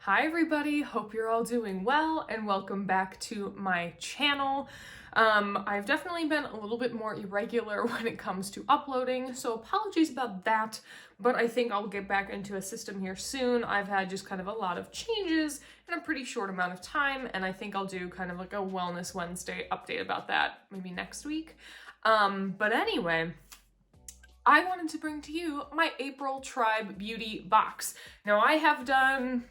Hi everybody, hope you're all doing well and welcome back to my channel. I've definitely been a little bit more irregular when it comes to uploading, so apologies about that, but I think I'll get back into a system here soon. I've had just kind of a lot of changes in a pretty short amount of time, and I think I'll do kind of like a Wellness Wednesday update about that maybe next week. But anyway, I wanted to bring to you my April Tribe Beauty box. Now I have done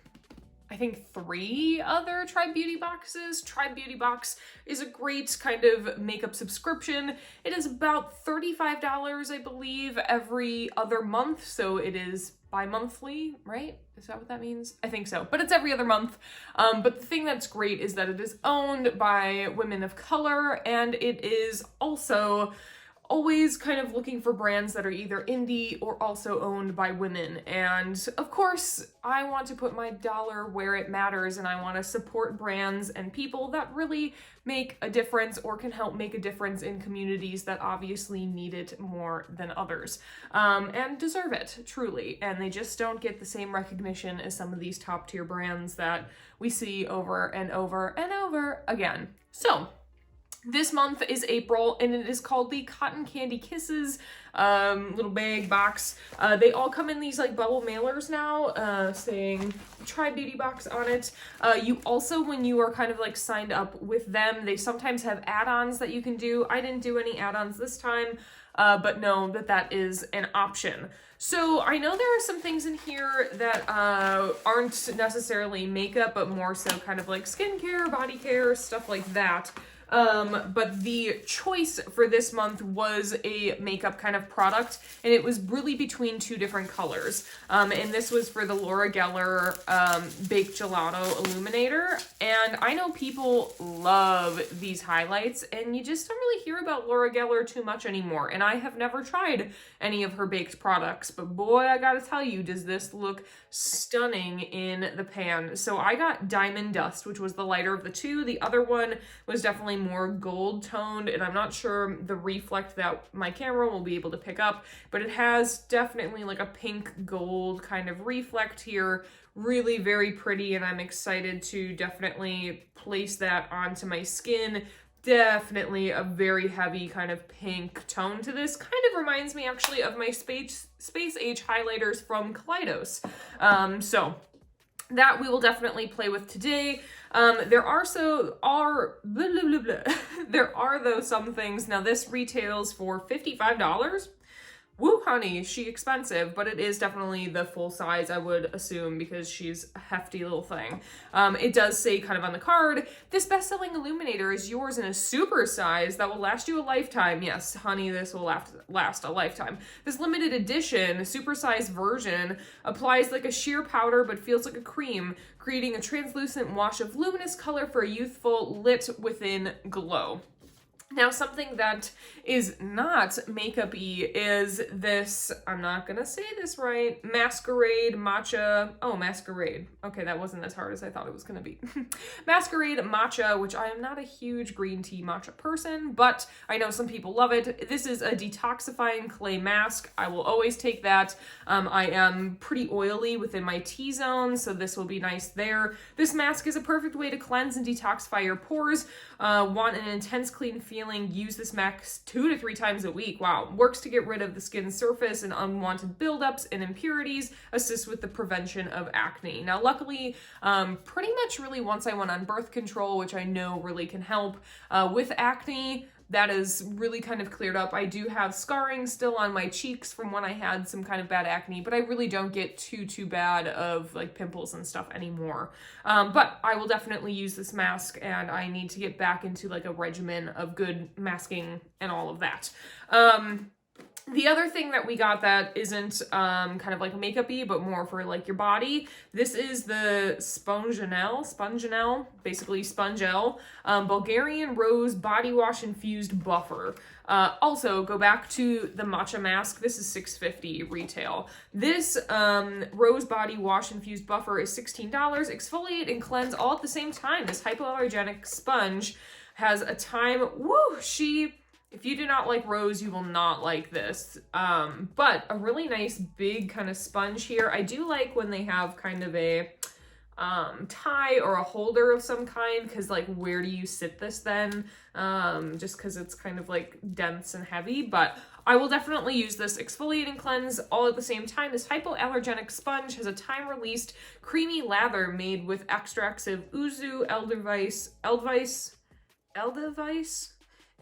I think 3 other Tribe Beauty boxes. Tribe Beauty box is a great kind of makeup subscription. It is about $35, I believe, every other month. So it is bi-monthly, right? Is that what that means? I think so, but it's every other month. But the thing that's great is that it is owned by women of color, and it is also always kind of looking for brands that are either indie or also owned by women. And of course, I want to put my dollar where it matters, and I want to support brands and people that really make a difference or can help make a difference in communities that obviously need it more than others, and deserve it, truly. And they just don't get the same recognition as some of these top tier brands that we see over and over and over again. So, this month is April, and it is called the Cotton Candy Kisses little bag box. They all come in these like bubble mailers now, saying Tribe Beauty box on it. You also, when you are kind of like signed up with them, they sometimes have add-ons that you can do. I didn't do any add-ons this time, but know that that is an option. So I know there are some things in here that aren't necessarily makeup, but more so kind of like skincare, body care, stuff like that. But the choice for this month was a makeup kind of product, and it was really between 2 different colors. And this was for the Lurella Baked Gelato Illuminator. And I know people love these highlights, and you just don't really hear about Lurella too much anymore. And I have never tried any of her baked products, but boy, I gotta tell you, does this look stunning in the pan. So I got Diamond Dust, which was the lighter of the 2. The other one was definitely more gold toned, and I'm not sure the reflect that my camera will be able to pick up, but it has definitely like a pink gold kind of reflect here. Really very pretty, and I'm excited to definitely place that onto my skin. Definitely a very heavy kind of pink tone to this. Kind of reminds me actually of my Space Age highlighters from Kaleidos. So that we will definitely play with today. There are though some things. Now this retails for $55. Woo, honey, she expensive, but it is definitely the full size, I would assume, because she's a hefty little thing. It does say kind of on the card, this best-selling illuminator is yours in a super size that will last you a lifetime. Yes, honey, this will last a lifetime. This limited edition, super size version applies like a sheer powder but feels like a cream, creating a translucent wash of luminous color for a youthful, lit within glow. Now, something that is not makeup-y is this, I'm not gonna say this right, Maskeraide Matcha, Maskeraide. Okay, that wasn't as hard as I thought it was gonna be. Maskeraide Matcha, which I am not a huge green tea matcha person, but I know some people love it. This is a detoxifying clay mask. I will always take that. I am pretty oily within my T-zone, so this will be nice there. This mask is a perfect way to cleanse and detoxify your pores. Want an intense clean feeling, use this mask 2 to 3 times a week. Wow. Works to get rid of the skin's surface and unwanted buildups and impurities, assists with the prevention of acne. Now, luckily, pretty much really once I went on birth control, which I know really can help with acne, that is really kind of cleared up. I do have scarring still on my cheeks from when I had some kind of bad acne, but I really don't get too bad of like pimples and stuff anymore. But I will definitely use this mask, and I need to get back into like a regimen of good masking and all of that. The other thing that we got that isn't kind of like makeup-y, but more for like your body, this is the Spongelle, basically Spongelle, Bulgarian Rose Body Wash Infused Buffer. Also, go back to the matcha mask. This is $6.50 retail. This Rose Body Wash Infused Buffer is $16. Exfoliate and cleanse all at the same time. This hypoallergenic sponge has a time, if you do not like rose, you will not like this. But a really nice big kind of sponge here. I do like when they have kind of a tie or a holder of some kind, because like where do you sit this then? Just because it's kind of like dense and heavy. But I will definitely use this exfoliating cleanse all at the same time. This hypoallergenic sponge has a time-released creamy lather made with extracts of Uzu, Edelweiss,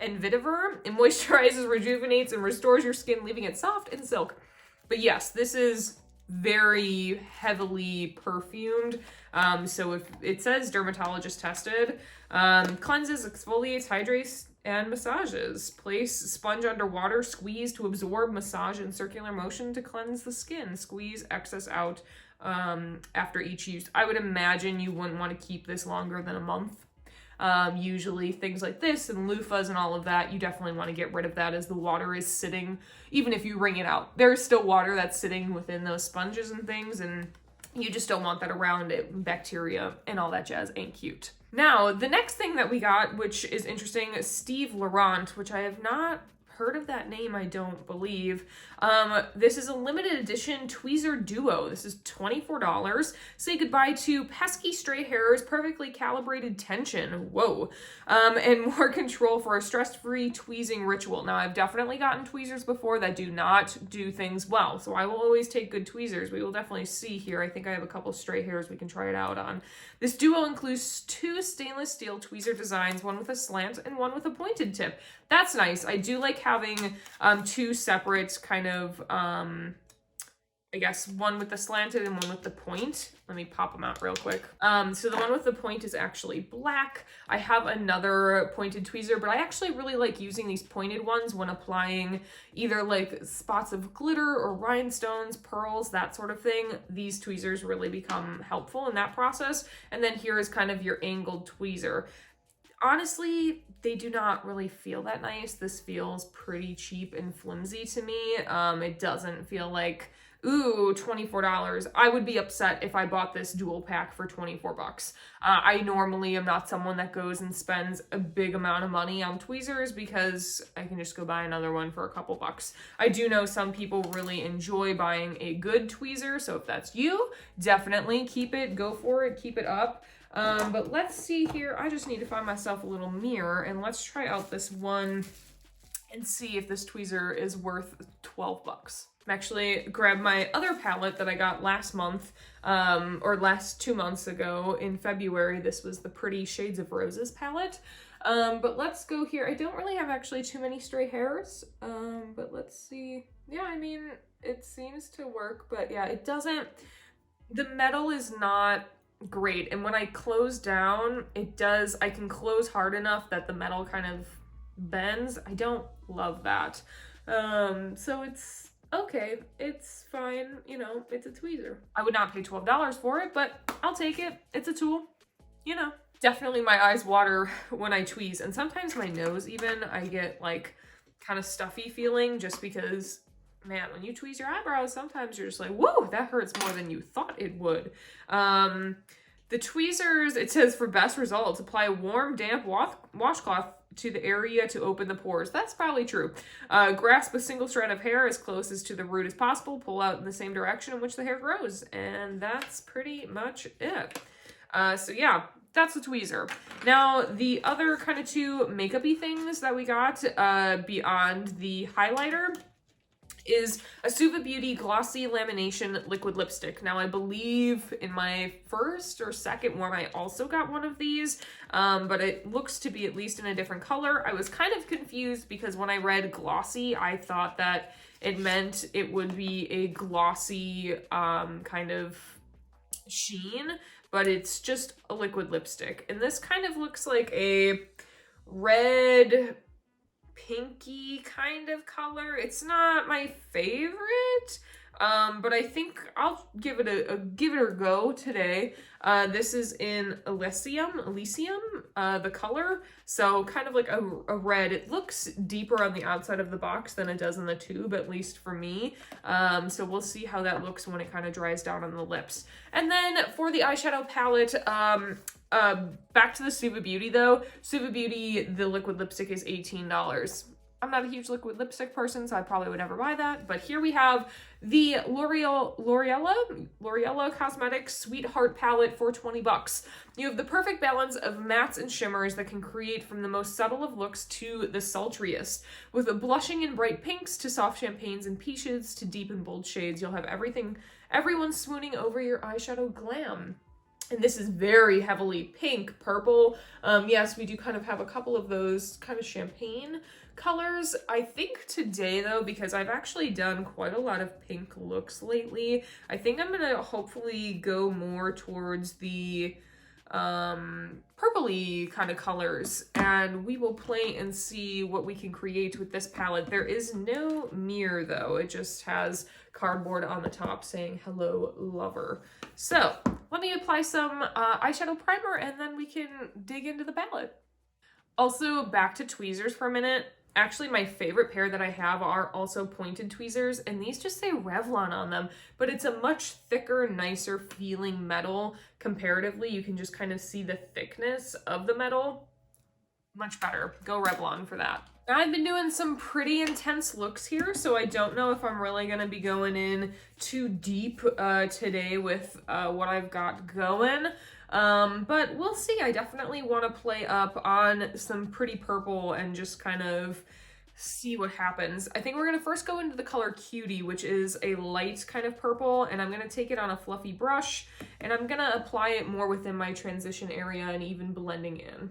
and vetiver. It moisturizes, rejuvenates, and restores your skin, leaving it soft and silk. But yes, this is very heavily perfumed. So if it says dermatologist tested, cleanses, exfoliates, hydrates, and massages. Place sponge under water, squeeze to absorb, massage in circular motion to cleanse the skin. Squeeze excess out after each use. I would imagine you wouldn't want to keep this longer than a month. Usually things like this and loofahs and all of that, you definitely want to get rid of that as the water is sitting, even if you wring it out. There's still water that's sitting within those sponges and things, and you just don't want that around it. Bacteria and all that jazz ain't cute. Now, the next thing that we got, which is interesting, Steve Laurant, which I have not heard of that name, I don't believe. This is a limited edition tweezer duo. This is $24. Say goodbye to pesky straight hairs, perfectly calibrated tension, whoa, and more control for a stress-free tweezing ritual. Now, I've definitely gotten tweezers before that do not do things well, so I will always take good tweezers. We will definitely see here. I think I have a couple straight hairs we can try it out on. This duo includes 2 stainless steel tweezer designs, one with a slant and one with a pointed tip. That's nice. I do like having 2 separate kind of, I guess, one with the slanted and one with the point. Let me pop them out real quick. So the one with the point is actually black. I have another pointed tweezer, but I actually really like using these pointed ones when applying either like spots of glitter or rhinestones, pearls, that sort of thing. These tweezers really become helpful in that process. And then here is kind of your angled tweezer. Honestly, they do not really feel that nice. This feels pretty cheap and flimsy to me. It doesn't feel like, ooh, $24. I would be upset if I bought this dual pack for 24 bucks. I normally am not someone that goes and spends a big amount of money on tweezers because I can just go buy another one for a couple bucks. I do know some people really enjoy buying a good tweezer, so if that's you, definitely keep it, go for it, keep it up. But let's see here. I just need to find myself a little mirror and let's try out this one and see if this tweezer is worth 12 bucks. I'm actually grabbed my other palette that I got last month, or last 2 months ago in February. This was the Pretty Shades of Roses palette. But let's go here. I don't really have actually too many stray hairs, but let's see. Yeah, I mean, it seems to work, but yeah, it doesn't, the metal is not great. And when I close down, I can close hard enough that the metal kind of bends. I don't love that. So it's okay. It's fine. You know, it's a tweezer. I would not pay $12 for it, but I'll take it. It's a tool, you know. Definitely my eyes water when I tweeze, and sometimes my nose even, I get like kind of stuffy feeling just because, man, when you tweeze your eyebrows, sometimes you're just like, whoa, that hurts more than you thought it would. The tweezers, it says for best results, apply a warm, damp washcloth to the area to open the pores. That's probably true. Grasp a single strand of hair as close as to the root as possible. Pull out in the same direction in which the hair grows. And that's pretty much it. So yeah, that's the tweezer. Now, the other kind of 2 makeup-y things that we got beyond the highlighter is a Suva Beauty Glossy Lamination Liquid Lipstick. Now, I believe in my first or second one, I also got one of these, but it looks to be at least in a different color. I was kind of confused because when I read glossy, I thought that it meant it would be a glossy kind of sheen, but it's just a liquid lipstick. And this kind of looks like a red, pinky kind of color. It's not my favorite, but I think I'll give it a go today. This is in Elysium, the color. So kind of like a red. It looks deeper on the outside of the box than it does in the tube, at least for me. So we'll see how that looks when it kind of dries down on the lips. And then for the eyeshadow palette, back to the Suva Beauty though. Suva Beauty, the liquid lipstick is $18. I'm not a huge liquid lipstick person, so I probably would never buy that. But here we have the Lurella Cosmetics Sweetheart Palette for 20 bucks. You have the perfect balance of mattes and shimmers that can create from the most subtle of looks to the sultriest. With a blushing and bright pinks to soft champagnes and peaches to deep and bold shades, you'll have everyone swooning over your eyeshadow glam. And this is very heavily pink, purple. Yes, we do kind of have a couple of those kind of champagne colors. I think today though, because I've actually done quite a lot of pink looks lately, I think I'm gonna hopefully go more towards the purpley kind of colors, and we will play and see what we can create with this palette. There is no mirror though, it just has cardboard on the top saying hello lover. So let me apply some eyeshadow primer and then we can dig into the palette. Also, back to tweezers for a minute. Actually, my favorite pair that I have are also pointed tweezers, and these just say Revlon on them, but it's a much thicker, nicer feeling metal. Comparatively, you can just kind of see the thickness of the metal. Much better. Go Revlon for that. Now, I've been doing some pretty intense looks here, so I don't know if I'm really going to be going in too deep today with what I've got going. But we'll see. I definitely want to play up on some pretty purple and just kind of see what happens. I think we're going to first go into the color Cutie, which is a light kind of purple, and I'm going to take it on a fluffy brush, and I'm going to apply it more within my transition area and even blending in.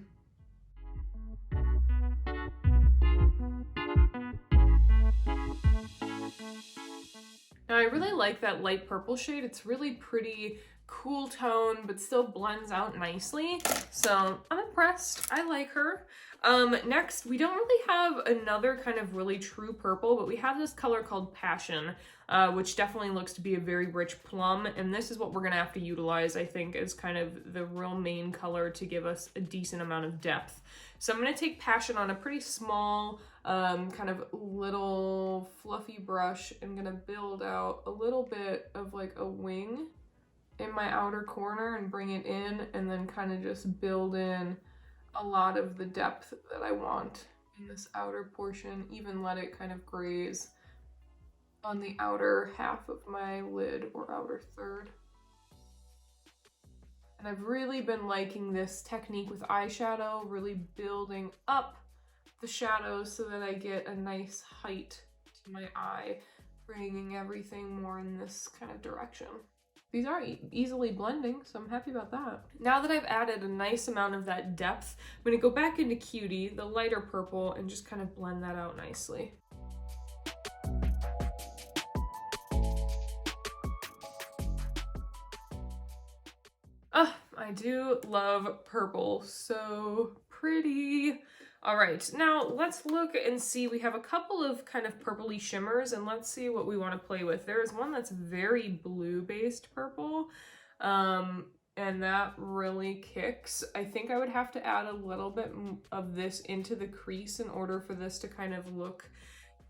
Now, I really like that light purple shade. It's really pretty cool tone, but still blends out nicely. So I'm impressed. I like her. Next, we don't really have another kind of really true purple, but we have this color called Passion, which definitely looks to be a very rich plum. And this is what we're gonna have to utilize, I think, as kind of the real main color to give us a decent amount of depth. So I'm gonna take Passion on a pretty small, kind of little fluffy brush. I'm gonna build out a little bit of like a wing in my outer corner and bring it in, and then kind of just build in a lot of the depth that I want in this outer portion, even let it kind of graze on the outer half of my lid or outer third. And I've really been liking this technique with eyeshadow, really building up the shadows so that I get a nice height to my eye, bringing everything more in this kind of direction. These are easily blending, so I'm happy about that. Now that I've added a nice amount of that depth, I'm gonna go back into Cutie, the lighter purple, and just kind of blend that out nicely. I do love purple, so pretty. All right, now let's look and see. We have a couple of kind of purpley shimmers, and let's see what we want to play with. There is one that's very blue-based purple, and that really kicks. I think I would have to add a little bit of this into the crease in order for this to kind of look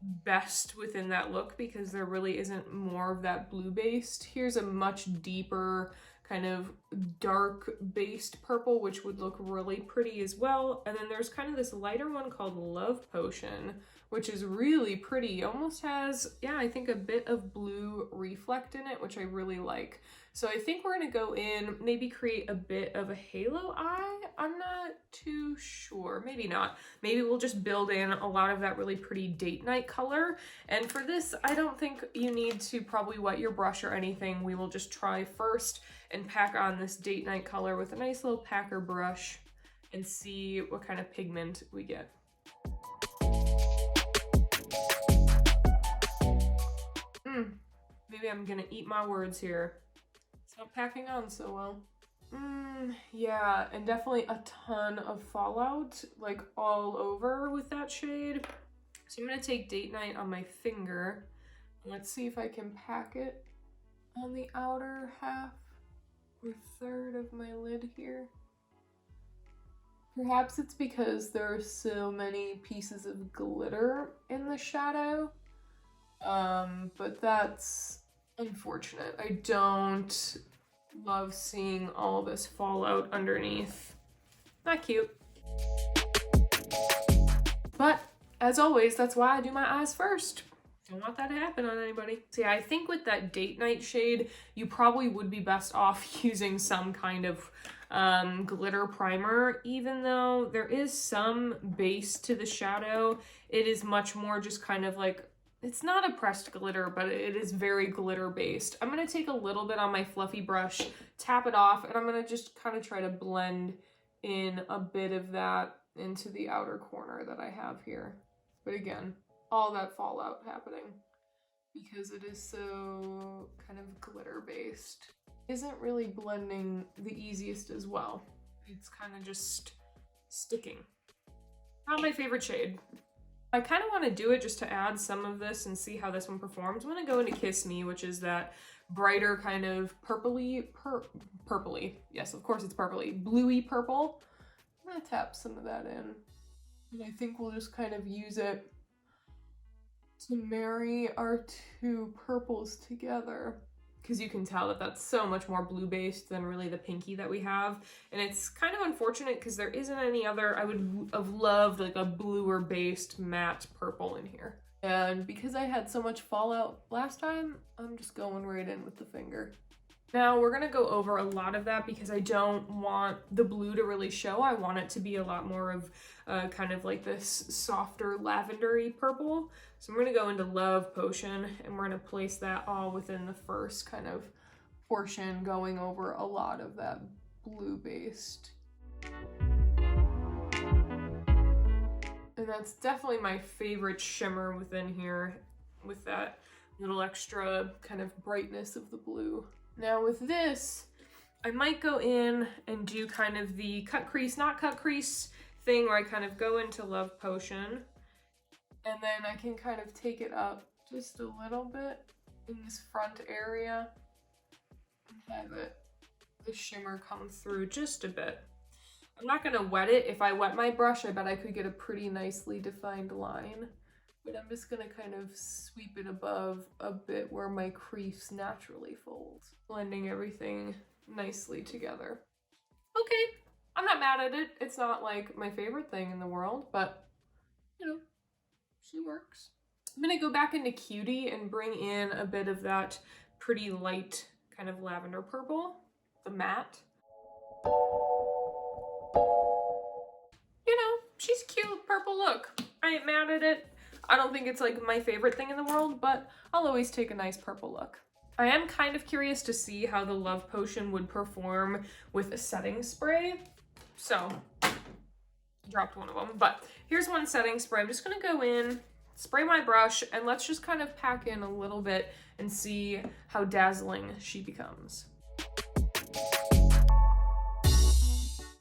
best within that look, because there really isn't more of that blue-based. Here's a much deeper kind of dark based purple, which would look really pretty as well. And then there's kind of this lighter one called Love Potion, which is really pretty. Almost has, yeah, I think a bit of blue reflect in it, which I really like. So I think we're gonna go in, maybe create a bit of a halo eye. I'm not too sure, maybe not. Maybe we'll just build in a lot of that really pretty date night color. And for this, I don't think you need to probably wet your brush or anything. We will just try first and pack on this date night color with a nice little packer brush and see what kind of pigment we get. Maybe I'm gonna eat my words here. It's not packing on so well. Yeah, and definitely a ton of fallout, like all over with that shade. So I'm gonna take Date Night on my finger. Let's see if I can pack it on the outer half or third of my lid here. Perhaps it's because there are so many pieces of glitter in the shadow. But that's unfortunate. I don't love seeing all this fallout underneath. Not cute. But as always, that's why I do my eyes first. Don't want that to happen on anybody. So yeah, I think with that date night shade, you probably would be best off using some kind of glitter primer. Even though there is some base to the shadow, it is much more just kind of like, it's not a pressed glitter, but it is very glitter based. I'm gonna take a little bit on my fluffy brush, tap it off, and I'm gonna just kind of try to blend in a bit of that into the outer corner that I have here. But again, all that fallout happening because it is so kind of glitter based isn't really blending the easiest as well. It's kind of just sticking. Not my favorite shade. I kind of want to do it just to add some of this and see how this one performs. I'm going to go into Kiss Me, which is that brighter kind of purpley, yes, of course it's purpley, bluey purple. I'm going to tap some of that in. And I think we'll just kind of use it to marry our two purples together. Because you can tell that that's so much more blue based than really the pinky that we have. And it's kind of unfortunate because there isn't any other, I would have loved like a bluer based matte purple in here. And because I had so much fallout last time, I'm just going right in with the finger. Now we're gonna go over a lot of that because I don't want the blue to really show. I want it to be a lot more of kind of like this softer lavendery purple. So I'm gonna go into Love Potion and we're gonna place that all within the first kind of portion, going over a lot of that blue based. And that's definitely my favorite shimmer within here with that little extra kind of brightness of the blue. Now with this, I might go in and do kind of the cut crease, not cut crease thing where I kind of go into Love Potion and then I can kind of take it up just a little bit in this front area and have the shimmer come through just a bit. I'm not gonna wet it. If I wet my brush, I bet I could get a pretty nicely defined line. But I'm just gonna kind of sweep it above a bit where my crease naturally folds, blending everything nicely together. Okay, I'm not mad at it. It's not like my favorite thing in the world, but you know, she works. I'm gonna go back into Cutie and bring in a bit of that pretty light kind of lavender purple, the matte. You know, she's cute, purple look. I ain't mad at it. I don't think it's like my favorite thing in the world, but I'll always take a nice purple look. I am kind of curious to see how the Love Potion would perform with a setting spray. So, dropped one of them, but here's one setting spray. I'm just gonna go in, spray my brush, and let's just kind of pack in a little bit and see how dazzling she becomes.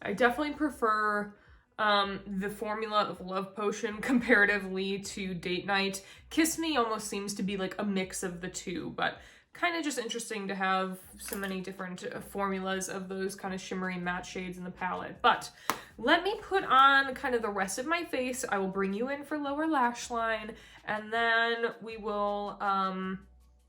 I definitely prefer the formula of Love Potion comparatively to Date Night. Kiss Me almost seems to be like a mix of the two, but kind of just interesting to have so many different formulas of those kind of shimmery matte shades in the palette. But let me put on kind of the rest of my face. I will bring you in for lower lash line, and then we will,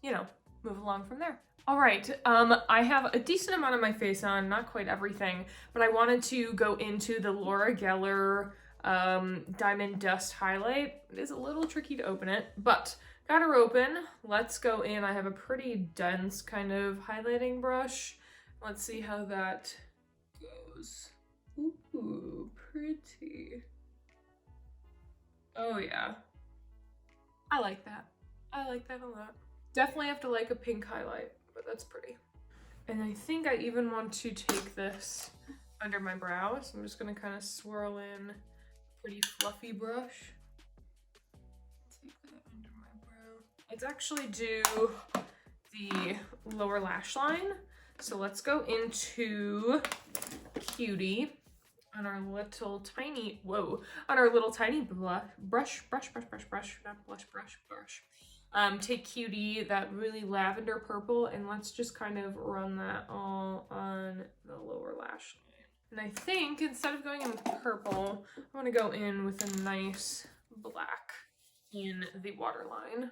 you know, move along from there. All right, I have a decent amount of my face on, not quite everything, but I wanted to go into the Laura Geller Diamond Dust Highlight. It is a little tricky to open it, but got her open. Let's go in. I have a pretty dense kind of highlighting brush. Let's see how that goes. Ooh, pretty. Oh yeah. I like that. I like that a lot. Definitely have to like a pink highlight, but that's pretty. And I think I even want to take this under my brow, so I'm just gonna kind of swirl in a pretty fluffy brush. Take that under my brow. Let's actually do the lower lash line. So let's go into Cutie on our little tiny, on our little tiny brush. Take Cutie, that really lavender purple, and let's just kind of run that all on the lower lash line. And I think instead of going in with purple, I want to go in with a nice black in the waterline.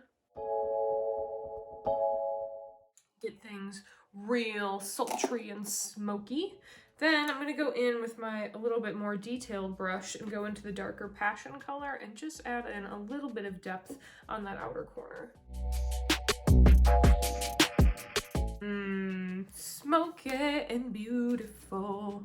Get things real sultry and smoky. Then I'm going to go in with my a little bit more detailed brush and go into the darker passion color and just add in a little bit of depth on that outer corner. Smoky and beautiful.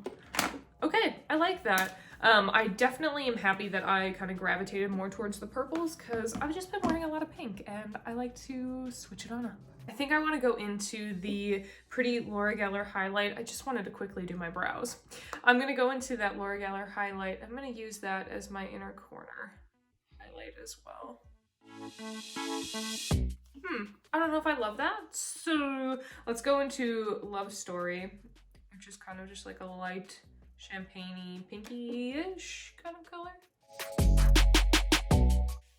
Okay, I like that. I definitely am happy that I kind of gravitated more towards the purples because I've just been wearing a lot of pink and I like to switch it on up. I think I want to go into the pretty Laura Geller highlight. I just wanted to quickly do my brows. I'm going to go into that Laura Geller highlight. I'm going to use that as my inner corner highlight as well. I don't know if I love that. So let's go into Love Story, which is kind of just like a light champagne-y, pinky-ish kind of color.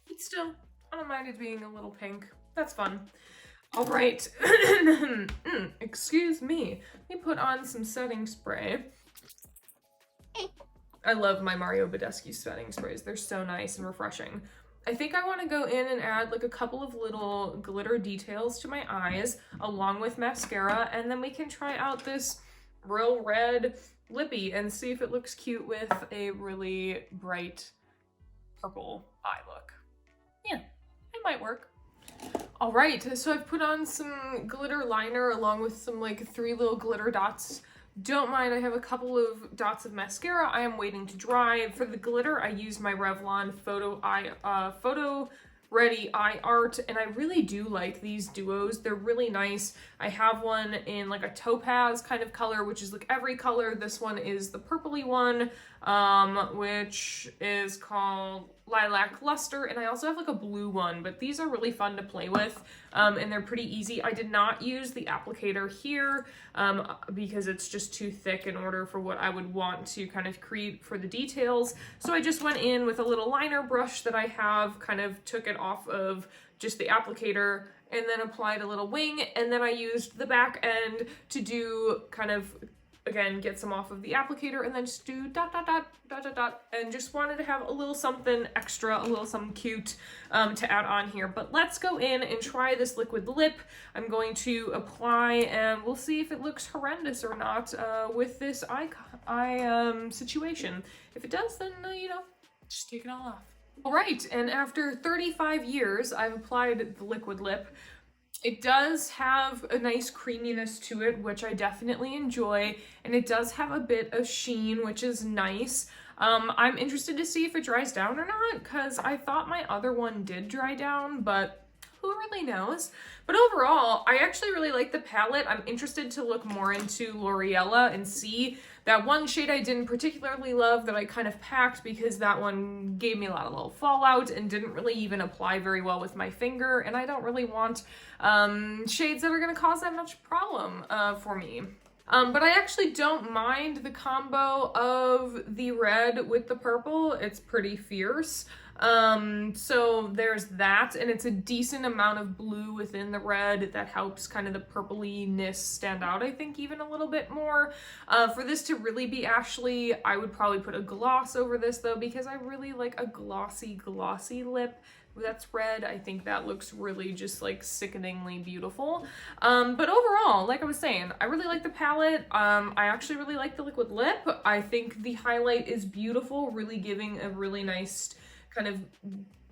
But still, I don't mind it being a little pink. That's fun. All right, excuse me. Let me put on some setting spray. I love my Mario Badescu setting sprays. They're so nice and refreshing. I think I want to go in and add like a couple of little glitter details to my eyes along with mascara, and then we can try out this real red lippy and see if it looks cute with a really bright purple eye look. Yeah, it might work. All right, so I've put on some glitter liner along with some like 3 little glitter dots. Don't mind, I have a couple of dots of mascara I am waiting to dry. For the glitter, I use my Revlon Photo Ready Eye Art, and I really do like these duos. They're really nice. I have one in like a topaz kind of color, which is like every color. This one is the purpley one, which is called Lilac Luster, and I also have like a blue one, but these are really fun to play with, and they're pretty easy. I did not use the applicator here because it's just too thick in order for what I would want to kind of create for the details. So I just went in with a little liner brush that I have, kind of took it off of just the applicator and then applied a little wing, and then I used the back end to do kind of, again, get some off of the applicator and then just do dot, dot, dot, dot, dot, dot, and just wanted to have a little something extra, a little something cute to add on here. But let's go in and try this liquid lip. I'm going to apply and we'll see if it looks horrendous or not with this eye situation. If it does, then, you know, just take it all off. All right, and after 35 years, I've applied the liquid lip. It does have a nice creaminess to it, which I definitely enjoy, and it does have a bit of sheen, which is nice. I'm interested to see if it dries down or not, because I thought my other one did dry down, but who really knows? But overall, I actually really like the palette. I'm interested to look more into Lurella and see that one shade I didn't particularly love that I kind of packed because that one gave me a lot of little fallout and didn't really even apply very well with my finger, and I don't really want shades that are going to cause that much problem for me. But I actually don't mind the combo of the red with the purple. It's pretty fierce. So there's that, and it's a decent amount of blue within the red that helps kind of the purpliness stand out, I think, even a little bit more. For this to really be Ashley, I would probably put a gloss over this though, because I really like a glossy lip that's red. I think that looks really just like sickeningly beautiful. But overall, like I was saying, I really like the palette. I actually really like the liquid lip. I think the highlight is beautiful, really giving a really nice kind of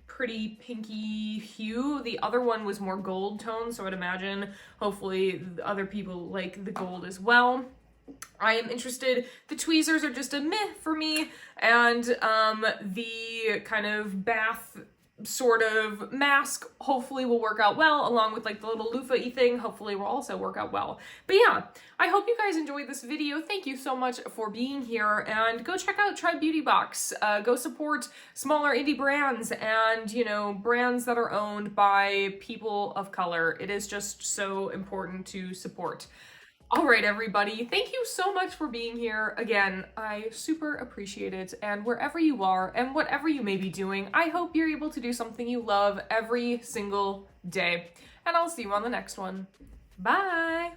pretty pinky hue. The other one was more gold tone, so I'd imagine hopefully the other people like the gold as well. I am interested. The tweezers are just a meh for me, and the kind of bath sort of mask hopefully will work out well, along with like the little loofah-y thing hopefully will also work out well. But yeah, I hope you guys enjoyed this video. Thank you so much for being here, and go check out Tribe Beauty Box. Go support smaller indie brands and, you know, brands that are owned by people of color. It is just so important to support. All right, everybody, thank you so much for being here. Again, I super appreciate it. And wherever you are and whatever you may be doing, I hope you're able to do something you love every single day. And I'll see you on the next one. Bye.